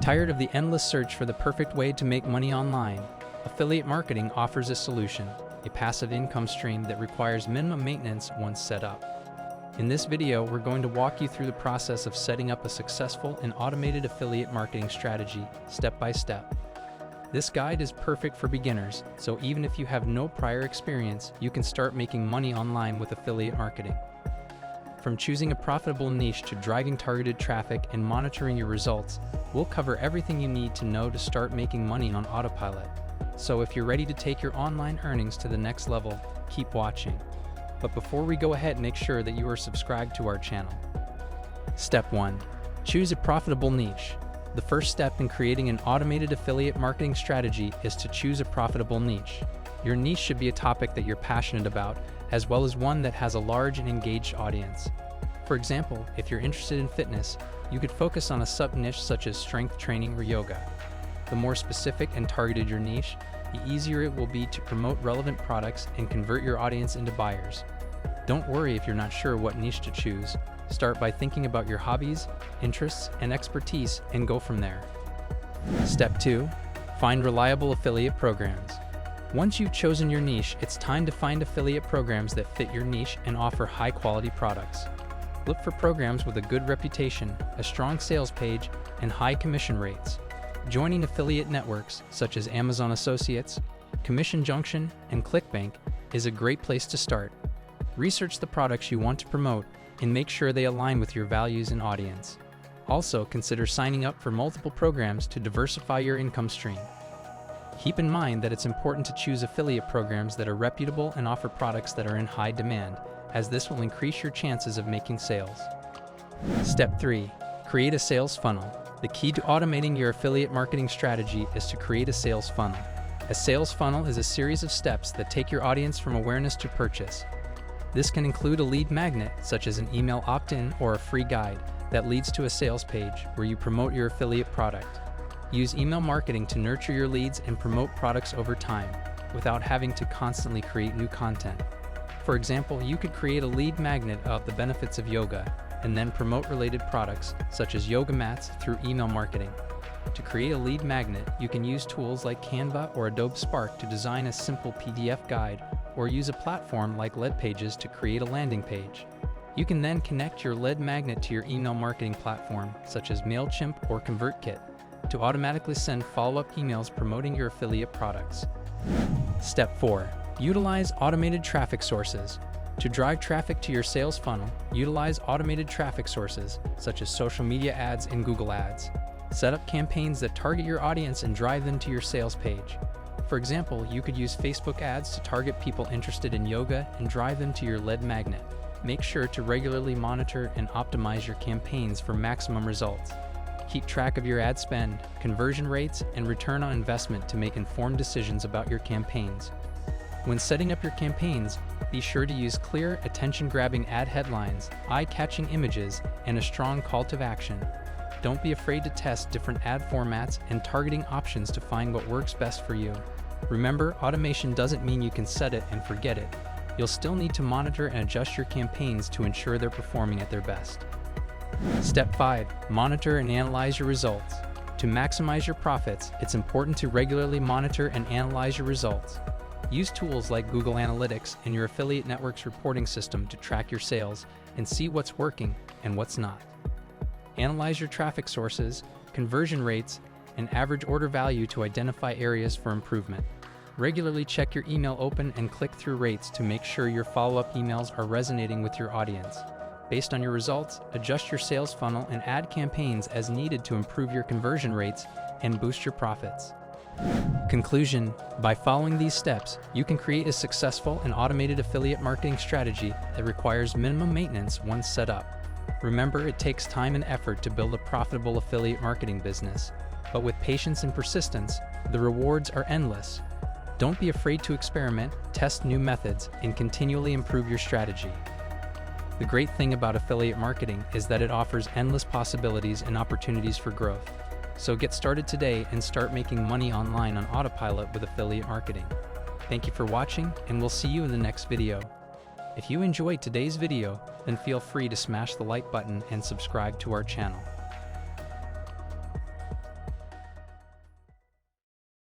Tired of the endless search for the perfect way to make money online? Affiliate marketing offers a solution, a passive income stream that requires minimum maintenance once set up. In this video, we're going to walk you through the process of setting up a successful and automated affiliate marketing strategy, step by step. This guide is perfect for beginners, so even if you have no prior experience, you can start making money online with affiliate marketing. From choosing a profitable niche to driving targeted traffic and monitoring your results, we'll cover everything you need to know to start making money on autopilot. So if you're ready to take your online earnings to the next level, keep watching. But before we go ahead, make sure that you are subscribed to our channel. Step 1. Choose a profitable niche. The first step in creating an automated affiliate marketing strategy is to choose a profitable niche. Your niche should be a topic that you're passionate about, as well as one that has a large and engaged audience. For example, if you're interested in fitness, you could focus on a sub-niche such as strength training or yoga. The more specific and targeted your niche, the easier it will be to promote relevant products and convert your audience into buyers. Don't worry if you're not sure what niche to choose. Start by thinking about your hobbies, interests, and expertise and go from there. Step 2. Find reliable affiliate programs. Once you've chosen your niche, it's time to find affiliate programs that fit your niche and offer high-quality products. Look for programs with a good reputation, a strong sales page, and high commission rates. Joining affiliate networks such as Amazon Associates, Commission Junction, and ClickBank is a great place to start. Research the products you want to promote and make sure they align with your values and audience. Also, consider signing up for multiple programs to diversify your income stream. Keep in mind that it's important to choose affiliate programs that are reputable and offer products that are in high demand, as this will increase your chances of making sales. Step 3. Create a sales funnel. The key to automating your affiliate marketing strategy is to create a sales funnel. A sales funnel is a series of steps that take your audience from awareness to purchase. This can include a lead magnet, such as an email opt-in or a free guide, that leads to a sales page where you promote your affiliate product. Use email marketing to nurture your leads and promote products over time, without having to constantly create new content. For example, you could create a lead magnet of the benefits of yoga, and then promote related products, such as yoga mats, through email marketing. To create a lead magnet, you can use tools like Canva or Adobe Spark to design a simple PDF guide, or use a platform like Lead Pages to create a landing page. You can then connect your lead magnet to your email marketing platform, such as MailChimp or ConvertKit, to automatically send follow-up emails promoting your affiliate products. Step 4. Utilize automated traffic sources. To drive traffic to your sales funnel, utilize automated traffic sources, such as social media ads and Google Ads. Set up campaigns that target your audience and drive them to your sales page. For example, you could use Facebook ads to target people interested in yoga and drive them to your lead magnet. Make sure to regularly monitor and optimize your campaigns for maximum results. Keep track of your ad spend, conversion rates, and return on investment to make informed decisions about your campaigns. When setting up your campaigns, be sure to use clear, attention-grabbing ad headlines, eye-catching images, and a strong call to action. Don't be afraid to test different ad formats and targeting options to find what works best for you. Remember, automation doesn't mean you can set it and forget it. You'll still need to monitor and adjust your campaigns to ensure they're performing at their best. Step 5. Monitor and analyze your results. To maximize your profits, it's important to regularly monitor and analyze your results. Use tools like Google Analytics and your affiliate network's reporting system to track your sales and see what's working and what's not. Analyze your traffic sources, conversion rates, and average order value to identify areas for improvement. Regularly check your email open and click-through rates to make sure your follow-up emails are resonating with your audience. Based on your results, adjust your sales funnel and add campaigns as needed to improve your conversion rates and boost your profits. Conclusion: by following these steps, you can create a successful and automated affiliate marketing strategy that requires minimum maintenance once set up. Remember, it takes time and effort to build a profitable affiliate marketing business, but with patience and persistence, the rewards are endless. Don't be afraid to experiment, test new methods, and continually improve your strategy. The great thing about affiliate marketing is that it offers endless possibilities and opportunities for growth. So get started today and start making money online on autopilot with affiliate marketing. Thank you for watching, and we'll see you in the next video. If you enjoyed today's video, then feel free to smash the like button and subscribe to our channel.